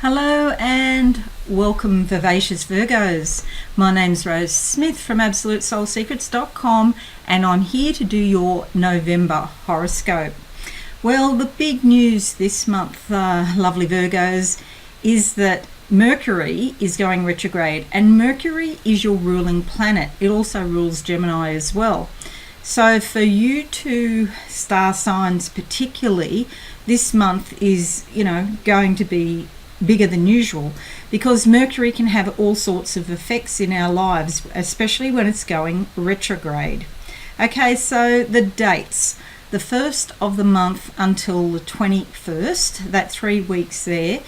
Hello and welcome, Vivacious Virgos. My name's Rose Smith from AbsoluteSoulSecrets.com, and I'm here to do your November horoscope. Well, the big news this month, lovely Virgos, is that Mercury is going retrograde, and Mercury is your ruling planet. It also rules Gemini as well. So for you two star signs particularly, this month is, going to be bigger than usual, because Mercury can have all sorts of effects in our lives, especially when it's going retrograde. Okay, so the dates, the 1st of the month until the 21st, that 3 weeks there,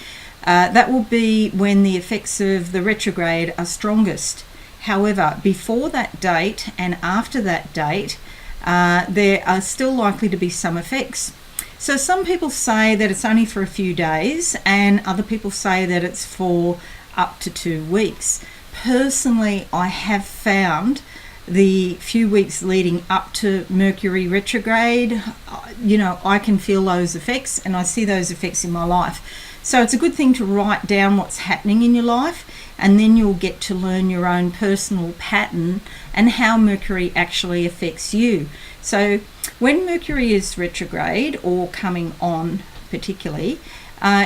that will be when the effects of the retrograde are strongest. However, before that date and after that date, there are still likely to be some effects. So some people say that it's only for a few days, and other people say that it's for up to 2 weeks. Personally, I have found the few weeks leading up to Mercury retrograde, I can feel those effects, and I see those effects in my life. So it's a good thing to write down what's happening in your life, and then you'll get to learn your own personal pattern and how Mercury actually affects you. So when Mercury is retrograde or coming on particularly,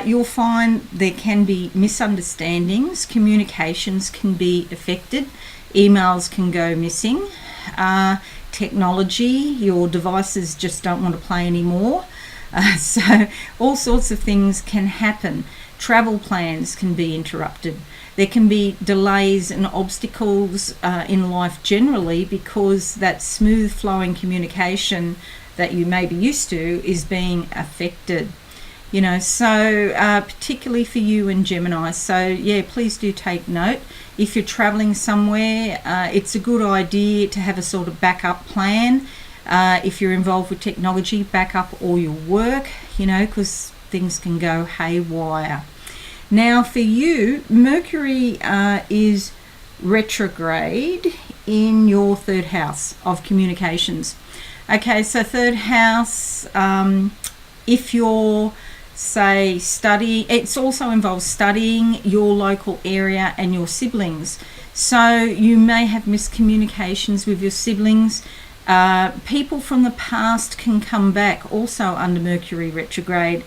you'll find there can be misunderstandings, communications can be affected, emails can go missing, technology, your devices just don't want to play anymore. So all sorts of things can happen. Travel plans can be interrupted. There can be delays and obstacles in life generally, because that smooth flowing communication that you may be used to is being affected. Particularly for you and Gemini. So yeah, please do take note. If you're traveling somewhere, it's a good idea to have a sort of backup plan. If you're involved with technology, back up all your work, because things can go haywire. Now for you, Mercury is retrograde in your third house of communications. Okay, so third house, if you're, say, studying, it also involves studying, your local area and your siblings. So you may have miscommunications with your siblings. People from the past can come back also under Mercury retrograde.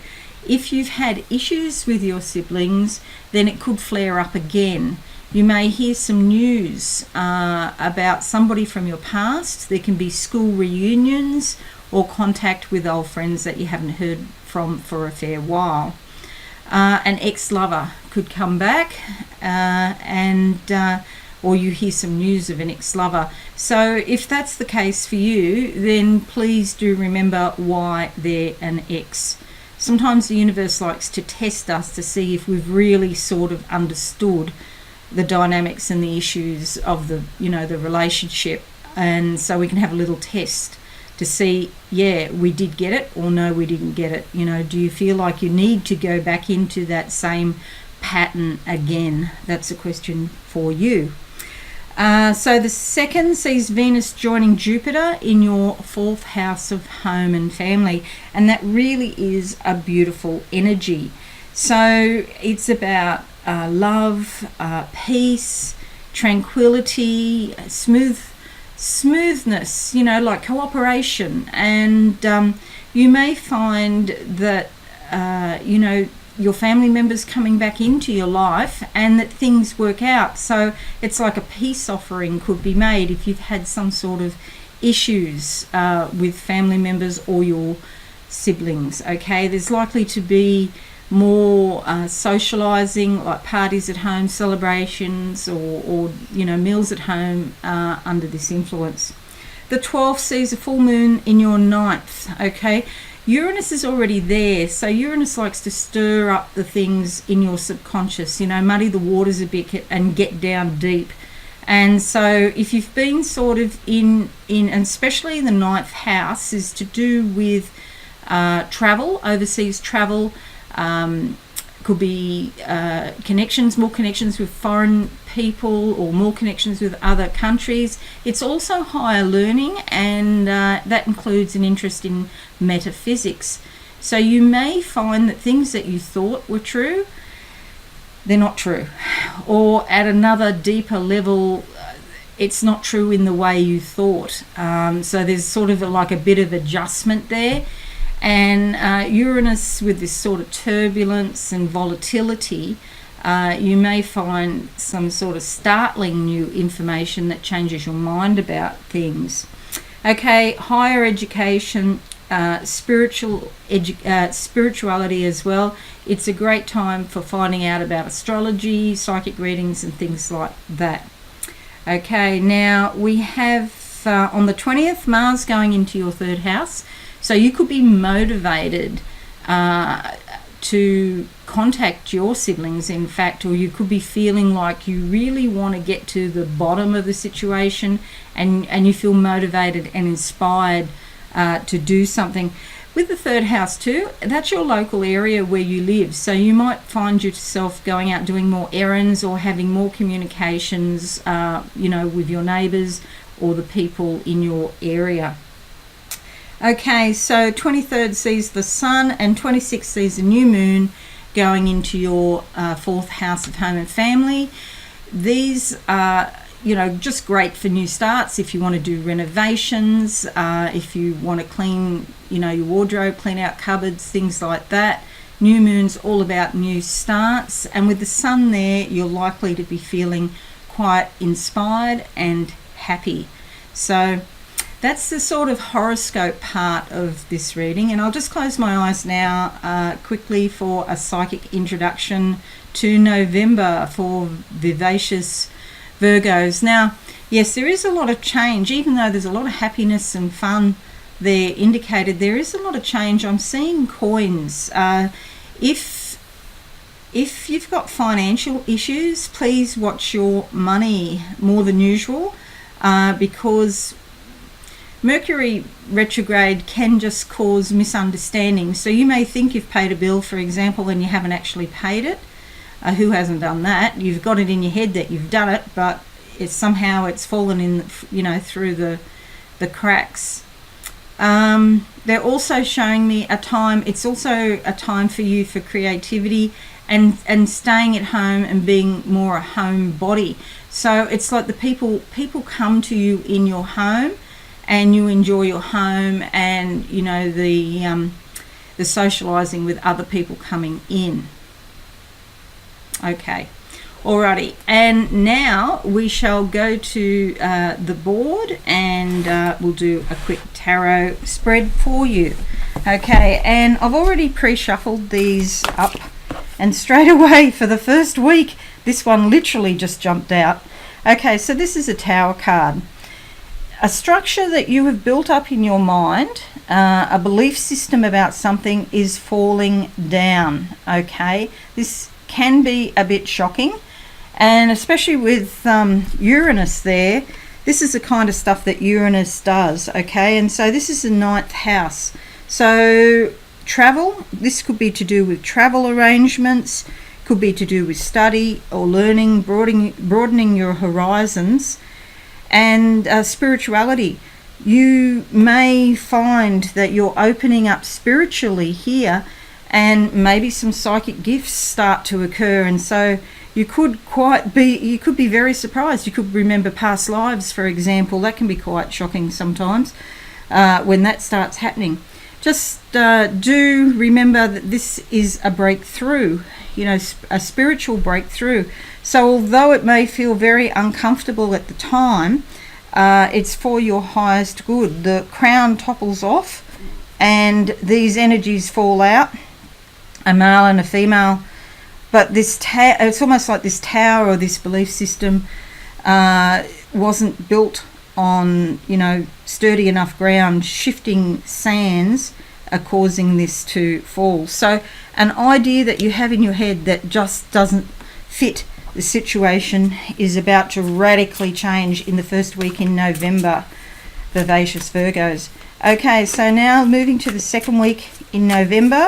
If you've had issues with your siblings, then it could flare up again. You may hear some news about somebody from your past. There can be school reunions or contact with old friends that you haven't heard from for a fair while. An ex-lover could come back, or you hear some news of an ex-lover. So if that's the case for you, then please do remember why they're an ex. Sometimes the universe likes to test us to see if we've really sort of understood the dynamics and the issues of the relationship, and so we can have a little test to see, yeah, we did get it, or no, we didn't get it. Do you feel like you need to go back into that same pattern again? That's a question for you. So the second sees Venus joining Jupiter in your 4th house of home and family, and that really is a beautiful energy. So it's about love, peace, tranquility, smoothness, like cooperation. And you may find that, your family members coming back into your life and that things work out. So it's like a peace offering could be made if you've had some sort of issues with family members or your siblings. Okay, there's likely to be more socializing, like parties at home, celebrations, or meals at home under this influence. The 12th sees a full moon in your 9th. Okay, Uranus is already there, so Uranus likes to stir up the things in your subconscious, muddy the waters a bit and get down deep. And so if you've been sort of in and especially the 9th house is to do with travel, overseas travel, could be more connections with foreign people or more connections with other countries. It's also higher learning, and that includes an interest in metaphysics. So you may find that things that you thought were true they're not true. Or at another deeper level, it's not true in the way you thought. So there's sort of like a bit of adjustment there. And Uranus, with this sort of turbulence and volatility, you may find some sort of startling new information that changes your mind about things. Okay, higher education, spirituality as well. It's a great time for finding out about astrology, psychic readings and things like that. Okay, now we have on the 20th, Mars going into your third house. So you could be motivated to contact your siblings, in fact, or you could be feeling like you really want to get to the bottom of the situation, and you feel motivated and inspired to do something. With the third house too, that's your local area where you live. So you might find yourself going out doing more errands or having more communications, with your neighbours or the people in your area. Okay, so 23rd sees the sun and 26th sees the new moon going into your fourth house of home and family. These are, just great for new starts if you want to do renovations, if you want to clean, your wardrobe, clean out cupboards, things like that. New moon's all about new starts, and with the sun there, you're likely to be feeling quite inspired and happy. So that's the sort of horoscope part of this reading, and I'll just close my eyes now quickly for a psychic introduction to November for vivacious Virgos. Now, yes, there is a lot of change, even though there's a lot of happiness and fun there indicated. There is a lot of change. I'm seeing coins. If you've got financial issues, please watch your money more than usual, because Mercury retrograde can just cause misunderstandings. So you may think you've paid a bill, for example, and you haven't actually paid it. Who hasn't done that? You've got it in your head that you've done it, but it's fallen in, through the cracks. They're also showing me a time. It's also a time for you for creativity and staying at home and being more a homebody. So it's like the people come to you in your home, and you enjoy your home, and the socializing with other people coming in. Okay, alrighty, and now we shall go to the board, and we'll do a quick tarot spread for you. Okay, and I've already pre-shuffled these up, and straight away for the first week, this one literally just jumped out. Okay, so this is a Tower card. A structure that you have built up in your mind, a belief system about something, is falling down. Okay, this can be a bit shocking, and especially with Uranus there, this is the kind of stuff that Uranus does. Okay, and so this is the 9th house. So travel, this could be to do with travel arrangements, could be to do with study or learning, broadening your horizons. And spirituality, you may find that you're opening up spiritually here, and maybe some psychic gifts start to occur, and so you could be very surprised. You could remember past lives, for example. That can be quite shocking sometimes when that starts happening. Just do remember that this is a breakthrough, a spiritual breakthrough. So although it may feel very uncomfortable at the time, it's for your highest good. The crown topples off, and these energies fall out, a male and a female. But this it's almost like this tower or this belief system wasn't built on, sturdy enough ground. Shifting sands are causing this to fall. So an idea that you have in your head that just doesn't fit the situation is about to radically change in the first week in November, vivacious Virgos. Okay, so now moving to the second week in November.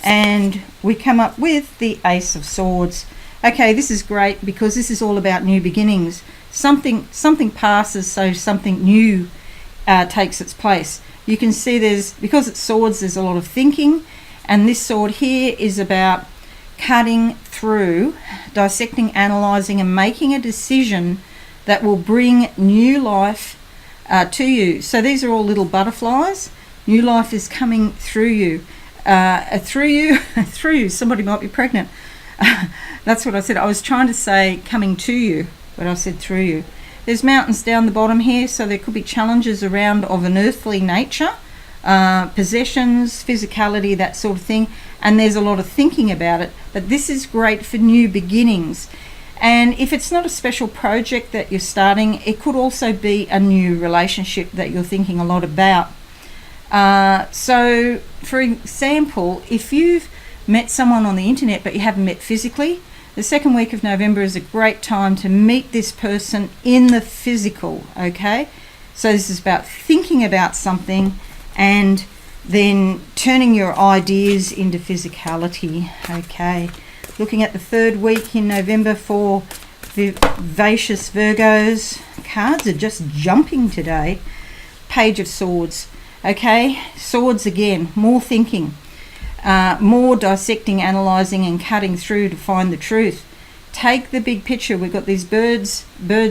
And we come up with the Ace of Swords. Okay, this is great because this is all about new beginnings. Something passes, so something new takes its place. You can see because it's swords, there's a lot of thinking, And this sword here is about cutting through, dissecting, analysing and making a decision that will bring new life to you. So these are all little butterflies. New life is coming through you. Through you. Somebody might be pregnant. That's what I said. I was trying to say coming to you, but I said through you. There's mountains down the bottom here, so there could be challenges around of an earthly nature, possessions, physicality, that sort of thing. And there's a lot of thinking about it. But this is great for new beginnings. And if it's not a special project that you're starting, it could also be a new relationship that you're thinking a lot about. So, for example, if you've met someone on the internet but you haven't met physically, the second week of November is a great time to meet this person in the physical, okay? So this is about thinking about something and then turning your ideas into physicality, okay? Looking at the third week in November for vivacious Virgos. Cards are just jumping today. Page of Swords. Okay, swords again, more thinking, more dissecting, analysing and cutting through to find the truth. Take the big picture. We've got these birds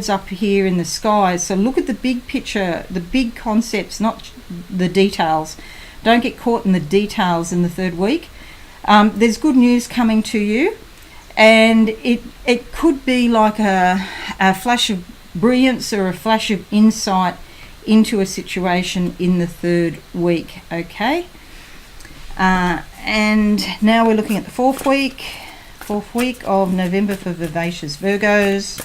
up here in the sky. So look at the big picture, the big concepts, not the details. Don't get caught in the details in the third week. There's good news coming to you, and it could be like a flash of brilliance or a flash of insight into a situation in the third week, okay? And now we're looking at the fourth week of November for vivacious Virgos,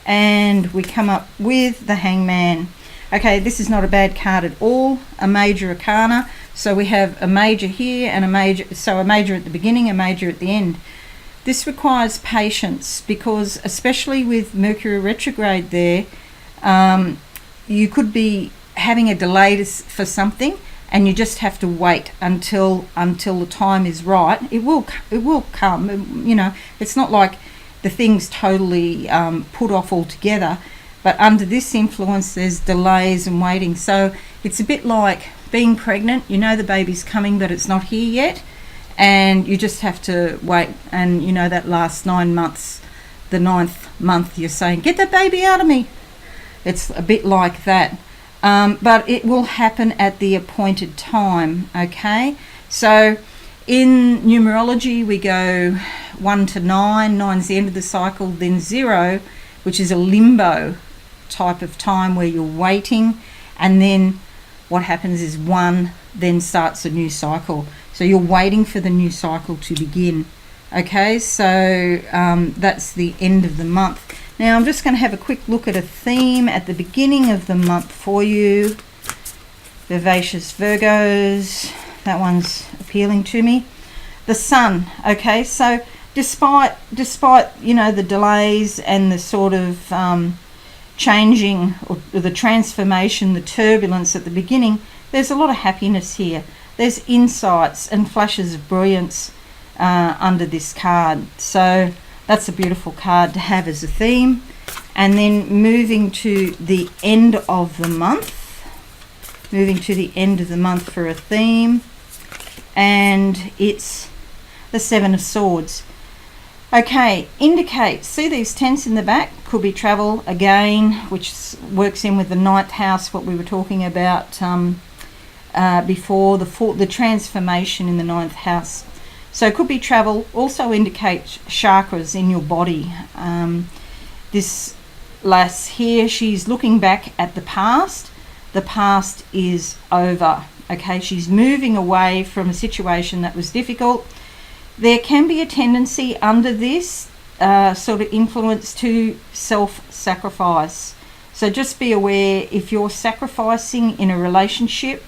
and we come up with the Hangman. Okay, this is not a bad card at all, a major arcana. So we have a major here and a major, so a major at the beginning, a major at the end. This requires patience because, especially with Mercury retrograde there, you could be having a delay for something, and you just have to wait until the time is right. It will come. You know, it's not like the thing's totally put off altogether, but under this influence, there's delays and waiting. So it's a bit like being pregnant. You know the baby's coming, but it's not here yet, and you just have to wait. And you know that last 9 months, the 9th month, you're saying, "Get that baby out of me." It's a bit like that, but it will happen at the appointed time, okay? So in numerology, we go 1 to 9. 9's the end of the cycle, then 0, which is a limbo type of time where you're waiting, and then what happens is 1 then starts a new cycle. So you're waiting for the new cycle to begin, okay? So that's the end of the month. Now I'm just going to have a quick look at a theme at the beginning of the month for you. Vivacious Virgos, that one's appealing to me. The Sun, okay, so despite you know the delays and the sort of changing or the transformation, the turbulence at the beginning, there's a lot of happiness here. There's insights and flashes of brilliance under this card. So that's a beautiful card to have as a theme. And then moving to the end of the month. Moving to the end of the month for a theme. And it's the Seven of Swords. Okay, indicate. See these tents in the back? Could be travel again, which works in with the 9th house, what we were talking about before, the transformation in the 9th house. So it could be travel, also indicates chakras in your body. This lass here, she's looking back at the past. The past is over, okay? She's moving away from a situation that was difficult. There can be a tendency under this sort of influence to self-sacrifice. So just be aware if you're sacrificing in a relationship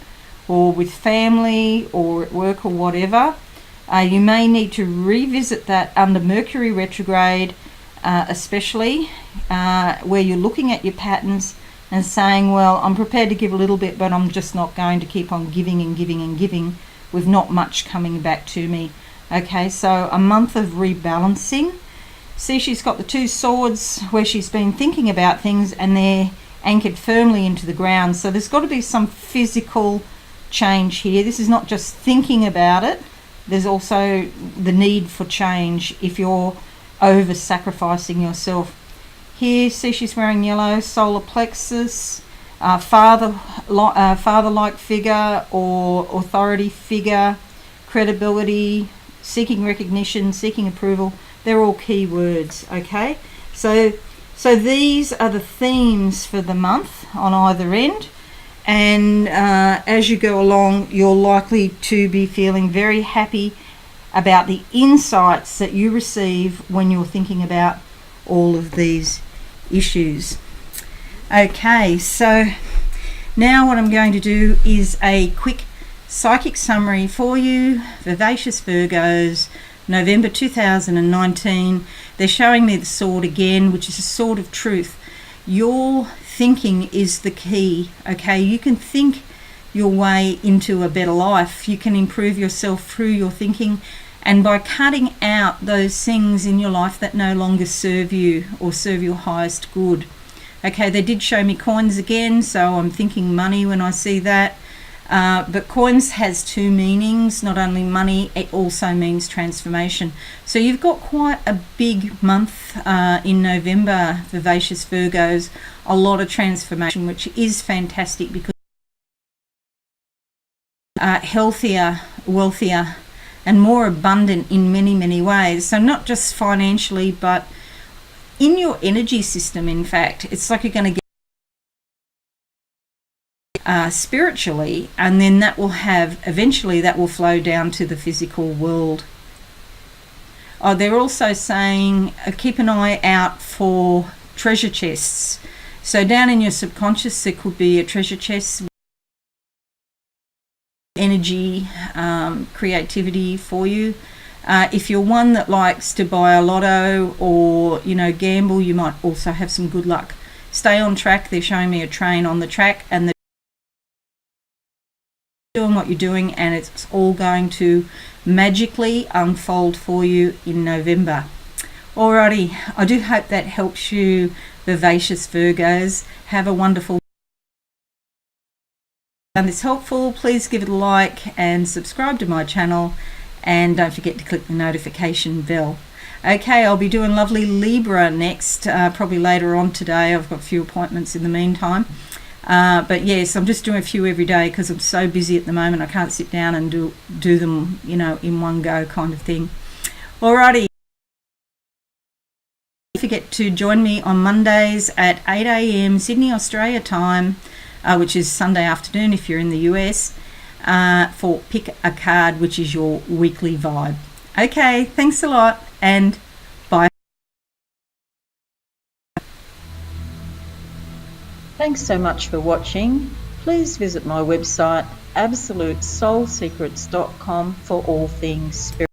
or with family or at work or whatever, you may need to revisit that under Mercury retrograde, especially where you're looking at your patterns and saying, well, I'm prepared to give a little bit, but I'm just not going to keep on giving and giving and giving with not much coming back to me. Okay, so a month of rebalancing. See, she's got the 2 swords where she's been thinking about things and they're anchored firmly into the ground. So there's got to be some physical change here. This is not just thinking about it, There's also the need for change if you're over sacrificing yourself. Here, see, she's wearing yellow, solar plexus, father-like figure or authority figure, credibility, seeking recognition, seeking approval. They're all key words, okay? So these are the themes for the month on either end. And as you go along, you're likely to be feeling very happy about the insights that you receive when you're thinking about all of these issues. Okay, so now what I'm going to do is a quick psychic summary for you, Vivacious Virgos, November 2019. They're showing me the sword again, which is a sword of truth. Your thinking is the key, okay? You can think your way into a better life. You can improve yourself through your thinking, and by cutting out those things in your life that no longer serve you or serve your highest good. Okay, they did show me coins again, so I'm thinking money when I see that. But coins has two meanings, not only money, it also means transformation. So you've got quite a big month in November, Vivacious Virgos, a lot of transformation, which is fantastic because healthier, wealthier, and more abundant in many, many ways. So not just financially, but in your energy system, in fact. It's like you're going to get spiritually, and then that will eventually that will flow down to the physical world. Oh, they're also saying keep an eye out for treasure chests. So down in your subconscious there could be a treasure chest, energy, creativity for you. If you're one that likes to buy a lotto or, gamble, you might also have some good luck. Stay on track. They're showing me a train on the track, and they're doing what you're doing, and it's all going to magically unfold for you in November. Alrighty, I do hope that helps you, Vivacious Virgos. Have a wonderful week. If you found this helpful, please give it a like and subscribe to my channel. And don't forget to click the notification bell. Okay, I'll be doing lovely Libra next, probably later on today. I've got a few appointments in the meantime. But yes, I'm just doing a few every day because I'm so busy at the moment. I can't sit down and do them, in one go kind of thing. Alrighty. Don't forget to join me on Mondays at 8 a.m. Sydney, Australia time, which is Sunday afternoon if you're in the US. For Pick a Card, which is your weekly vibe. Okay, thanks a lot and bye. Thanks so much for watching. Please visit my website absolutesoulsecrets.com for all things spiritual.